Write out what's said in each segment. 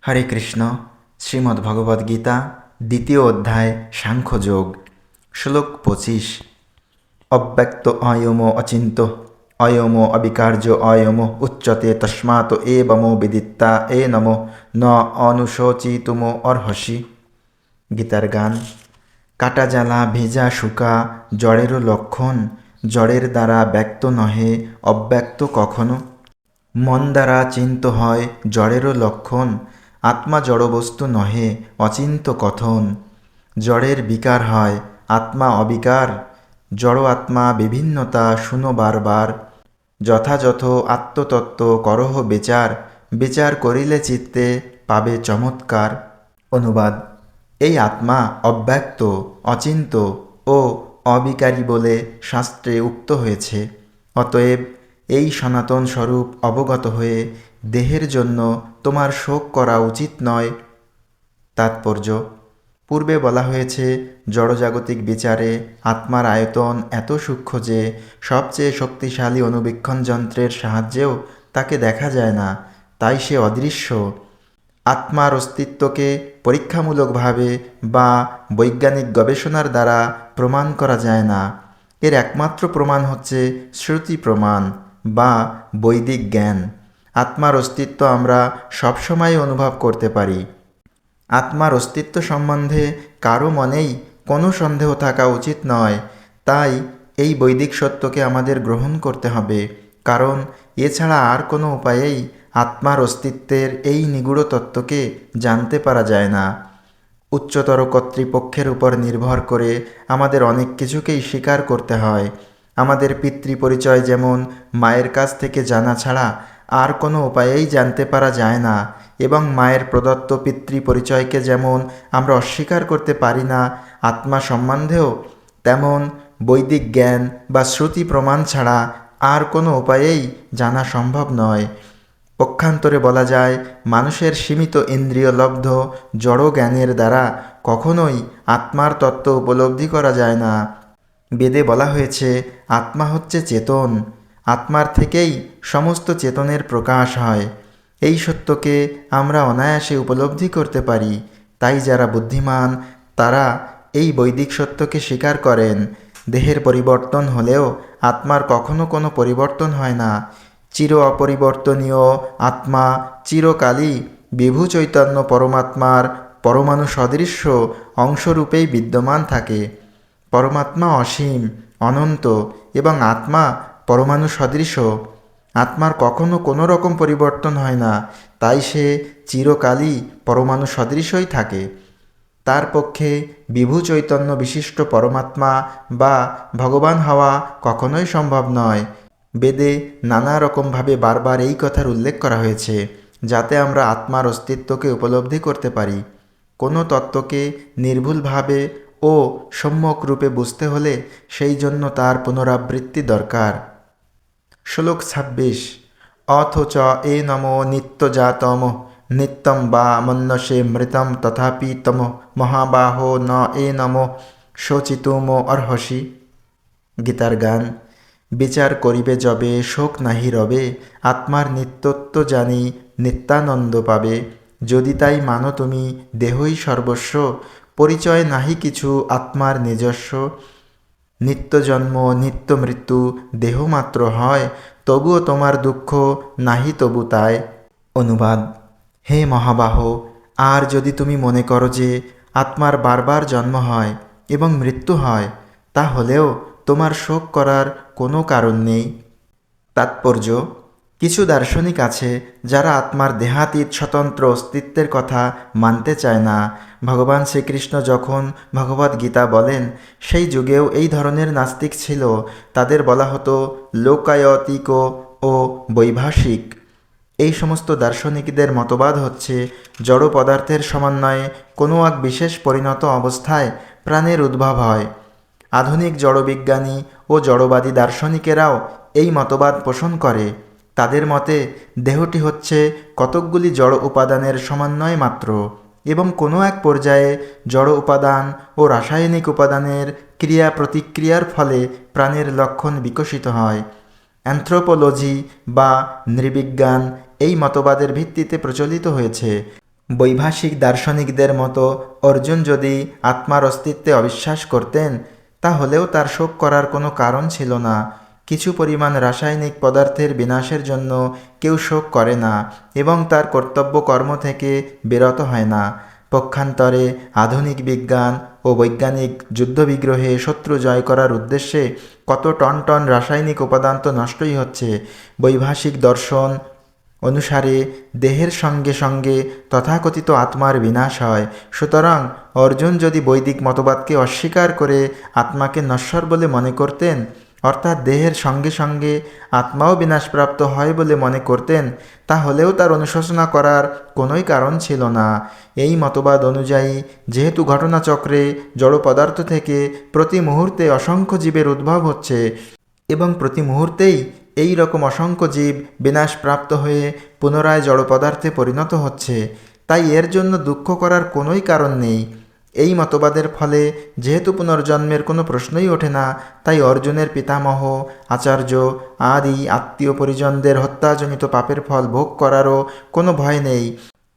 হরে কৃষ্ণ। শ্রীমদ্ভগবদ্গীতা দ্বিতীয় অধ্যায় সাংখ্যযোগ। শ্লোক 25। অব্যক্ত অয়মো অচিন্ত অয়মো অবিকার্য অয়মো উচ্যতে তস্মাৎ এবমো বিদিত্তা এ নমো ন অনুশোচিতুমো অর্হসি। গীতার গান। কাটা জ্বালা ভেজা শুকা জড়েরও লক্ষণ, জড়ের দ্বারা ব্যক্ত নহে অব্যক্ত কখনো। মন দ্বারা চিন্ত হয় জড়েরও লক্ষণ, আত্মা জড়বস্তু নহে অচিন্ত কথন। জড়ের বিকার হয় আত্মা অবিকার, জড় আত্মা বিভিন্নতা শুনো বারবার। যথাযথ আত্মতত্ত্ব করহ বিচার, বিচার করিলে চিত্তে পাবে চমৎকার। অনুবাদ। এই আত্মা অব্যক্ত, অচিন্ত ও অবিকারী বলে শাস্ত্রে উক্ত হয়েছে। অতএব এই সনাতন স্বরূপ অবগত হয়ে দেহের জন্য তোমার শোক করা উচিত নয়। তাৎপর্য। পূর্বে বলা হয়েছে, জড়জাগতিক বিচারে আত্মার আয়তন এত সূক্ষ্ম যে সবচেয়ে শক্তিশালী অনুবীক্ষণ যন্ত্রের সাহায্যেও তাকে দেখা যায় না, তাই সে অদৃশ্য। আত্মার অস্তিত্বকে পরীক্ষামূলকভাবে বা বৈজ্ঞানিক গবেষণার দ্বারা প্রমাণ করা যায় না। এর একমাত্র প্রমাণ হচ্ছে শ্রুতি প্রমাণ বা বৈদিক জ্ঞান। আত্মার অস্তিত্ব আমরা সবসময় অনুভব করতে পারি। আত্মার অস্তিত্ব সম্বন্ধে কারো মনেই কোনো সন্দেহ থাকা উচিত নয়। তাই এই বৈদিক সত্যকে আমাদের গ্রহণ করতে হবে, কারণ এছাড়া আর কোনো উপায়েই আত্মার অস্তিত্বের এই নিগূঢ় তত্ত্বকে জানতে পারা যায় না। উচ্চতর কর্তৃপক্ষের উপর নির্ভর করে আমাদের অনেক কিছুকেই স্বীকার করতে হয়। আমাদের পিতৃপরিচয় যেমন মায়ের কাছ থেকে জানা ছাড়া আর কোনো উপায়েই জানতে পারা যায় না, এবং মায়ের প্রদত্ত পিতৃপরিচয়কে যেমন আমরা অস্বীকার করতে পারি না, আত্মা সম্বন্ধেও তেমন বৈদিক জ্ঞান বা শ্রুতি প্রমাণ ছাড়া আর কোনো উপায়েই জানা সম্ভব নয়। পক্ষান্তরে বলা যায়, মানুষের সীমিত ইন্দ্রিয়লব্ধ জড় জ্ঞানের দ্বারা কখনোই আত্মার তত্ত্ব উপলব্ধি করা যায় না। বেদে বলা হয়েছে, আত্মা হচ্ছে চেতন, আত্মার থেকেই সমস্ত চেতনের প্রকাশ হয়। এই সত্যকে আমরা অনায়াসে উপলব্ধি করতে পারি। তাই যারা বুদ্ধিমান তারা এই বৈদিক সত্যকে স্বীকার করেন। দেহের পরিবর্তন হলেও আত্মার কখনো কোনো পরিবর্তন হয় না। চির অপরিবর্তনীয় আত্মা চিরকালই বিভু চৈতন্য পরমাত্মার পরমাণু সদৃশ্য অংশরূপেই বিদ্যমান থাকে। পরমাত্মা অসীম, অনন্ত এবং আত্মা পরমাণু সদৃশ। আত্মার কখনো কোনো রকম পরিবর্তন হয় না, তাই সে চিরকালই পরমাণু সদৃশই থাকে। তার পক্ষে বিভু চৈতন্য বিশিষ্ট পরমাত্মা বা ভগবান হওয়া কখনোই সম্ভব নয়। বেদে নানা রকমভাবে বারবার এই কথার উল্লেখ করা হয়েছে, যাতে আমরা আত্মার অস্তিত্বকে উপলব্ধি করতে পারি। কোনো তত্ত্বকে নির্ভুলভাবে ও সম্যক রূপে বুঝতে হলে সেই জন্য তার পুনরাবৃত্তি দরকার। শ্লোক 26। অথচ এ নমো নিত্যজাতম নিত্যম বা মন্যসে মৃতম তথাপি তম মহাবাহো ন এ নমো শোচিতুমো অর্হসি। গীতার গান। বিচার করিবে যবে শোক নাহি রবে, আত্মার নিত্যত্ব জানি নিত্যানন্দ পাবে। যদি তাই মানো তুমি দেহই সর্বস্ব, পরিচয় নাহি কিছু আত্মার নিজস্ব। নিত্য জন্ম নিত্য মৃত্যু দেহমাত্র হয়, তবুও তোমার দুঃখ নাহি তবু তাই। অনুবাদ। হে মহাবাহ, আর যদি তুমি মনে করো যে আত্মার বারবার জন্ম হয় এবং মৃত্যু হয়, তাহলেও তোমার শোক করার কোনো কারণ নেই। তাৎপর্য। কিছু দার্শনিক আছে যারা আত্মার দেহাতীত স্বতন্ত্র অস্তিত্বের কথা মানতে চায় না। ভগবান শ্রীকৃষ্ণ যখন ভগবদ্গীতা বলেন, সেই যুগেও এই ধরনের নাস্তিক ছিল। তাদের বলা হতো লোকায়তিক ও বৈভাষিক। এই সমস্ত দার্শনিকদের মতবাদ হচ্ছে, জড় পদার্থের সমন্বয়ে কোনো এক বিশেষ পরিণত অবস্থায় প্রাণের উদ্ভব হয়। আধুনিক জড়বিজ্ঞানী ও জড়বাদী দার্শনিকেরাও এই মতবাদ পোষণ করে। তাদের মতে দেহটি হচ্ছে কতকগুলি জড় উপাদানের সমন্বয় মাত্র, এবং কোনো এক পর্যায়ে জড় উপাদান ও রাসায়নিক উপাদানের ক্রিয়া প্রতিক্রিয়ার ফলে প্রাণের লক্ষণ বিকশিত হয়। অ্যানথ্রোপোলজি বা নৃবিজ্ঞান এই মতবাদের ভিত্তিতে প্রচলিত হয়েছে। বৈভাষিক দার্শনিকদের মতো অর্জুন যদি আত্মার অস্তিত্বে অবিশ্বাস করতেন, তাহলেও তার শোক করার কোনো কারণ ছিল না। কিছু পরিমাণ রাসায়নিক পদার্থের বিনাশের জন্য কেউ শোক করে না এবং তার কর্তব্য কর্ম থেকে বিরত হয় না। পক্ষান্তরে আধুনিক বিজ্ঞান ও বৈজ্ঞানিক যুদ্ধবিগ্রহে শত্রু জয় করার উদ্দেশ্যে কত টন টন রাসায়নিক উপাদান তো নষ্টই হচ্ছে। বৈভাষিক দর্শন অনুসারে দেহের সঙ্গে সঙ্গে তথাকথিত আত্মার বিনাশ হয়। সুতরাং অর্জুন যদি বৈদিক মতবাদকে অস্বীকার করে আত্মাকে নশ্বর বলে মনে করতেন, অর্থাৎ দেহের সঙ্গে সঙ্গে আত্মাও বিনাশপ্রাপ্ত হয় বলে মনে করতেন, তাহলেও তার অনুশোচনা করার কোনোই কারণ ছিল না। এই মতবাদ অনুযায়ী যেহেতু ঘটনাচক্রে জড় পদার্থ থেকে প্রতি মুহূর্তে অসংখ্য জীবের উদ্ভব হচ্ছে এবং প্রতি মুহূর্তেই এই রকম অসংখ্য জীব বিনাশপ্রাপ্ত হয়ে পুনরায় জড় পদার্থে পরিণত হচ্ছে, তাই এর জন্য দুঃখ করার কোনোই কারণ নেই। এই মতবাদের ফলে যেহেতু পুনর্জন্মের কোনো প্রশ্নই ওঠে না, তাই অর্জুনের পিতামহ, আচার্য আদি আত্মীয় পরিজনদের হত্যাজনিত পাপের ফল ভোগ করারও কোনো ভয় নেই।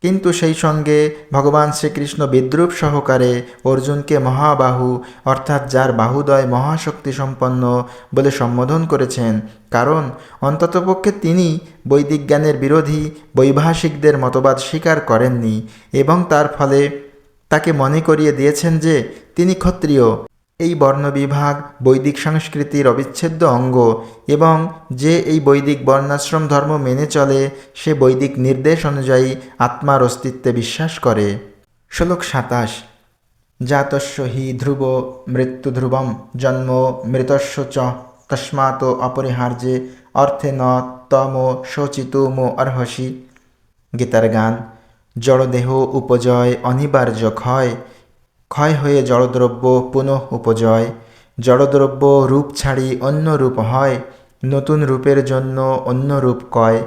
কিন্তু সেই সঙ্গে ভগবান শ্রীকৃষ্ণ বিদ্রূপ সহকারে অর্জুনকে মহাবাহু, অর্থাৎ যার বাহুদয় মহাশক্তি সম্পন্ন বলে সম্বোধন করেছেন, কারণ অন্ততপক্ষে তিনি বৈদিক জ্ঞানের বিরোধী বৈভাষিকদের মতবাদ স্বীকার করেননি এবং তার ফলে তাকে মনে করিয়ে দিয়েছেন যে তিনি ক্ষত্রিয়। এই বর্ণবিভাগ বৈদিক সংস্কৃতির অবিচ্ছেদ্য অঙ্গ এবং যে এই বৈদিক বর্ণাশ্রম ধর্ম মেনে চলে সে বৈদিক নির্দেশ অনুযায়ী আত্মার অস্তিত্বে বিশ্বাস করে। শ্লোক 27। জাতস্য হি ধ্রুব মৃত্যু ধ্রুবম জন্ম মৃতস্য চ তস্মাৎ অপরিহার্যে অর্থে ন তম শোচিতুম অর্হসি। গীতার গান। জড়দেহ উপজয় অনিবার্য ক্ষয়, ক্ষয় হয়ে জড়দ্রব্য পুনঃ উপজয়। জড়দ্রব্য রূপ ছাড়ি অন্য রূপ হয়, নতুন রূপের জন্য অন্য রূপ কয়।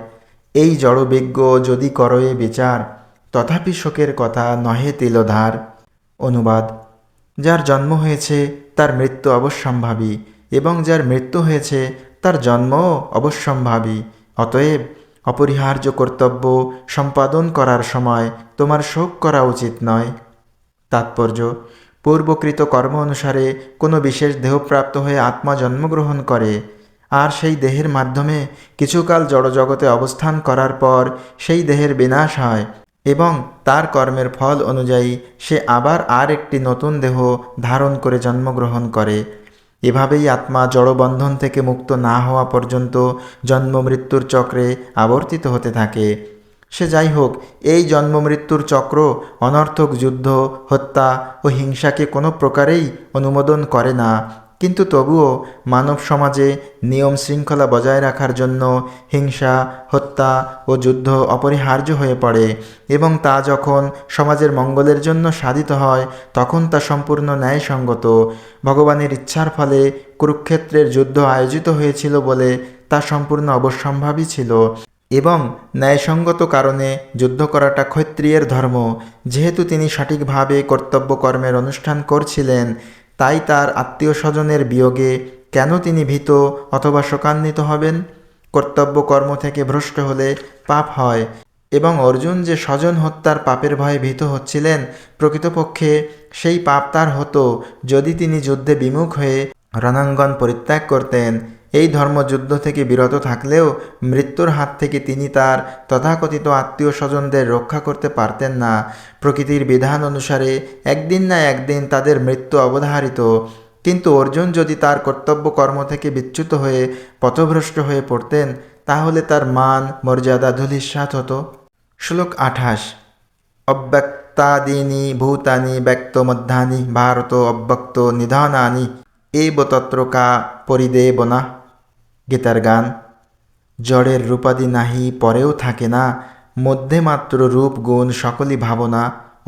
এই জড়বিজ্ঞ যদি করয়ে বিচার, তথাপি শোকের কথা নহে তিলধার। অনুবাদ। যার জন্ম হয়েছে তার মৃত্যু অবশ্যম্ভাবী এবং যার মৃত্যু হয়েছে তার জন্মও অবশ্যম্ভাবী। অতএব অপরিহার্য কর্তব্য সম্পাদন করার সময় তোমার শোক করা উচিত নয়। তাৎপর্য: পূর্বকৃত কর্ম অনুসারে কোনো বিশেষ দেহপ্রাপ্ত হয়ে আত্মা জন্মগ্রহণ করে, আর সেই দেহের মাধ্যমে কিছুকাল জড়জগতে অবস্থান করার পর সেই দেহের বিনাশ হয় এবং তার কর্মের ফল অনুযায়ী সে আবার আর একটি নতুন দেহ ধারণ করে জন্মগ্রহণ করে। এভাবেই আত্মা জড়বন্ধন থেকে মুক্ত না হওয়া পর্যন্ত জন্ম মৃত্যুর চক্রে আবর্তিত হতে থাকে। সে যাই হোক, এই জন্ম মৃত্যুর চক্র অনর্থক যুদ্ধ, হত্যা ও হিংসাকে কোনো প্রকারেই অনুমোদন করে না, কিন্তু তবুও মানব সমাজে নিয়ম শৃঙ্খলা বজায় রাখার জন্য হিংসা, হত্যা ও যুদ্ধ অপরিহার্য হয়ে পড়ে এবং তা যখন সমাজের মঙ্গলের জন্য সাধিত হয় তখন তা সম্পূর্ণ ন্যায়সঙ্গত। ভগবানের ইচ্ছার ফলে কুরুক্ষেত্রের যুদ্ধ আয়োজিত হয়েছিল বলে তা সম্পূর্ণ অবশ্যম্ভাবী ছিল এবং ন্যায়সঙ্গত কারণে যুদ্ধ করাটা ক্ষত্রিয়ের ধর্ম। যেহেতু তিনি সঠিকভাবে কর্তব্য কর্মের অনুষ্ঠান করছিলেন, তাই তার আত্মীয় স্বজনের বিয়োগে কেন তিনি ভীত অথবা শোকান্বিত হবেন? কর্তব্য কর্ম থেকে ভ্রষ্ট হলে পাপ হয় এবং অর্জুন যে স্বজন হত্যার পাপের ভয়ে ভীত হচ্ছিলেন, প্রকৃতপক্ষে সেই পাপ তার হতো যদি তিনি যুদ্ধে বিমুখ হয়ে রণাঙ্গন পরিত্যাগ করতেন। এই ধর্মযুদ্ধ থেকে বিরত থাকলেও মৃত্যুর হাত থেকে তিনি তার তথাকথিত আত্মীয় স্বজনদের রক্ষা করতে পারতেন না। প্রকৃতির বিধান অনুসারে একদিন না একদিন তাদের মৃত্যু অবধারিত, কিন্তু অর্জুন যদি তার কর্তব্য কর্ম থেকে বিচ্যুত হয়ে পথভ্রষ্ট হয়ে পড়তেন, তাহলে তার মান মর্যাদা ধূলিসাৎ হতো। শ্লোক 28। অব্যক্তাদীনি ভূতানি ব্যক্তমধ্যানি ভারত অব্যক্ত নিধনানি এব তত্র কা পরিদেবনা। গীতার গান। জড়ের রূপাদি নাহি পরেও থাকে না, মধ্যে মাত্র রূপ গুণ সকলই ভাবনা।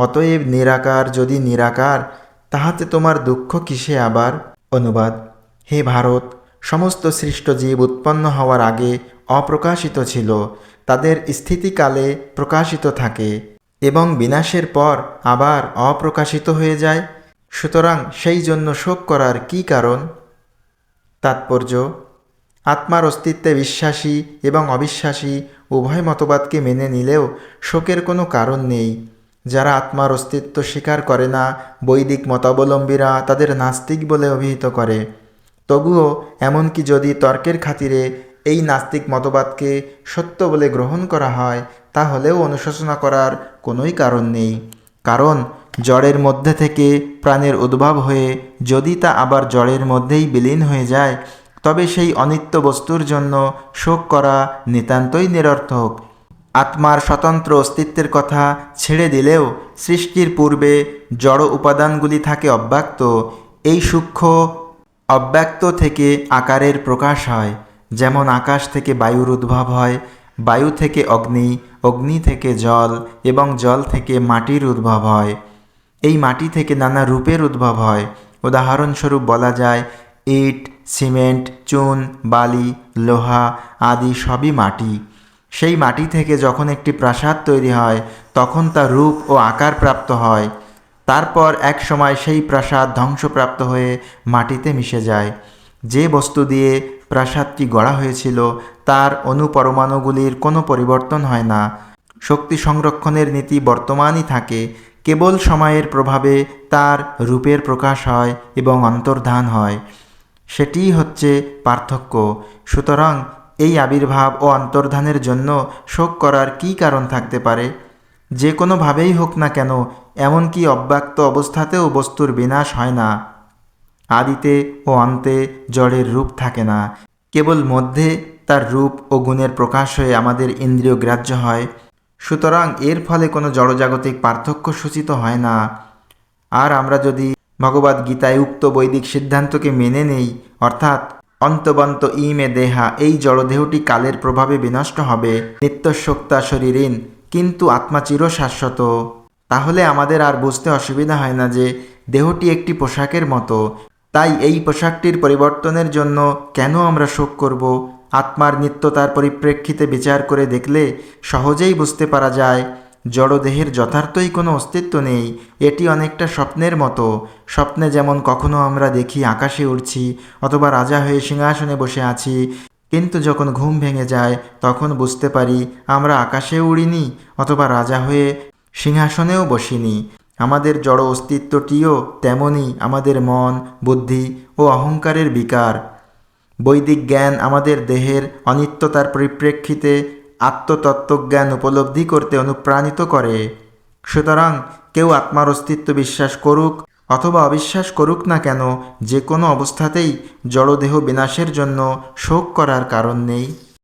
অতএব নিরাকার যদি নিরাকার, তাহাতে তোমার দুঃখ কিসে আবার? অনুবাদ। হে ভারত, সমস্ত সৃষ্ট জীব উৎপন্ন হওয়ার আগে অপ্রকাশিত ছিল, তাদের স্থিতিকালে প্রকাশিত থাকে এবং বিনাশের পর আবার অপ্রকাশিত হয়ে যায়। সুতরাং সেই জন্য শোক করার কী কারণ? তাৎপর্য: আত্মার অস্তিত্বে বিশ্বাসী এবং অবিশ্বাসী উভয় মতবাদকে মেনে নিলেও শোকের কোনো কারণ নেই। যারা আত্মার অস্তিত্ব স্বীকার করে না, বৈদিক মতাবলম্বীরা তাদের নাস্তিক বলে অভিহিত করে। তবুও এমনকি যদি তর্কের খাতিরে এই নাস্তিক মতবাদকে সত্য বলে গ্রহণ করা হয়, তাহলেও অনুশোচনা করার কোনোই কারণ নেই। কারণ জড়ের মধ্যে থেকে প্রাণের উদ্ভব হয়ে যদি তা আবার জড়ের মধ্যেই বিলীন হয়ে যায়, তবে সেই অনিত্য বস্তুর জন্য শোক করা নিতান্তই নিরর্থক। আত্মার স্বতন্ত্র অস্তিত্বের কথা ছেড়ে দিলেও সৃষ্টির পূর্বে জড় উপাদানগুলি থাকে অব্যক্ত। এই সূক্ষ্ম অব্যক্ত থেকে আকারের প্রকাশ হয়। যেমন আকাশ থেকে বায়ুর উদ্ভব হয়, বায়ু থেকে অগ্নি, অগ্নি থেকে জল এবং জল থেকে মাটির উদ্ভব হয়। এই মাটি থেকে নানা রূপের উদ্ভব হয়। উদাহরণস্বরূপ বলা যায়, ইট, সিমেন্ট, চুন, বালি, লোহা আদি সবই মাটি। সেই মাটি থেকে যখন একটি প্রাসাদ তৈরি হয়, তখন তা রূপ ও আকার প্রাপ্ত হয়। তারপর এক সময় সেই প্রাসাদ ধ্বংসপ্রাপ্ত হয়ে মাটিতে মিশে যায়। যে বস্তু দিয়ে প্রাসাদটি গড়া হয়েছিল তার অণুপরমাণুগুলির কোনো পরিবর্তন হয় না। শক্তি সংরক্ষণের নীতি বর্তমানই থাকে, কেবল সময়ের প্রভাবে তার রূপের প্রকাশ হয় এবং অন্তর্ধান হয়। সেটিই হচ্ছে পার্থক্য। সুতরাং এই আবির্ভাব ও অন্তর্ধানের জন্য শোক করার কী কারণ থাকতে পারে? যে কোনোভাবেই হোক না কেন, এমনকি অব্যক্ত অবস্থাতেও বস্তুর বিনাশ হয় না। আদিতে ও অন্তে জড়ের রূপ থাকে না, কেবল মধ্যে তার রূপ ও গুণের প্রকাশ হয়ে আমাদের ইন্দ্রিয় গ্রাহ্য হয়। সুতরাং এর ফলে কোনো জড়জাগতিক পার্থক্য সূচিত হয় না। আর আমরা যদি ভগবদ্ গীতায় উক্ত বৈদিক সিদ্ধান্তকে মেনে নেই, অর্থাৎ অন্তবন্ত ইমে দেহা, এই জড়দেহটি কালের প্রভাবে বিনষ্ট হবে, নিত্যশোক্তা শরীরীন, কিন্তু আত্মা চিরশাশ্বত, তাহলে আমাদের আর বুঝতে অসুবিধা হয় না যে দেহটি একটি পোশাকের মতো। তাই এই পোশাকটির পরিবর্তনের জন্য কেন আমরা শোক করব? আত্মার নিত্যতার পরিপ্রেক্ষিতে বিচার করে দেখলে সহজেই বুঝতে পারা যায়, জড়দেহের যথার্থই কোনো অস্তিত্ব নেই। এটি অনেকটা স্বপ্নের মতো। স্বপ্নে যেমন কখনো আমরা দেখি আকাশে উড়ছি অথবা রাজা হয়ে সিংহাসনে বসে আছি, কিন্তু যখন ঘুম ভেঙে যায় তখন বুঝতে পারি আমরা আকাশেও উড়িনি অথবা রাজা হয়ে সিংহাসনেও বসিনি। আমাদের জড় অস্তিত্বটিও তেমনই আমাদের মন, বুদ্ধি ও অহংকারের বিকার। বৈদিক জ্ঞান আমাদের দেহের অনিত্যতার পরিপ্রেক্ষিতে আত্মতত্ত্বজ্ঞান উপলব্ধি করতে অনুপ্রাণিত করে। সুতরাং কেউ আত্মার অস্তিত্ব বিশ্বাস করুক অথবা অবিশ্বাস করুক না কেন, যে কোনো অবস্থাতেই জড়দেহ বিনাশের জন্য শোক করার কারণ নেই।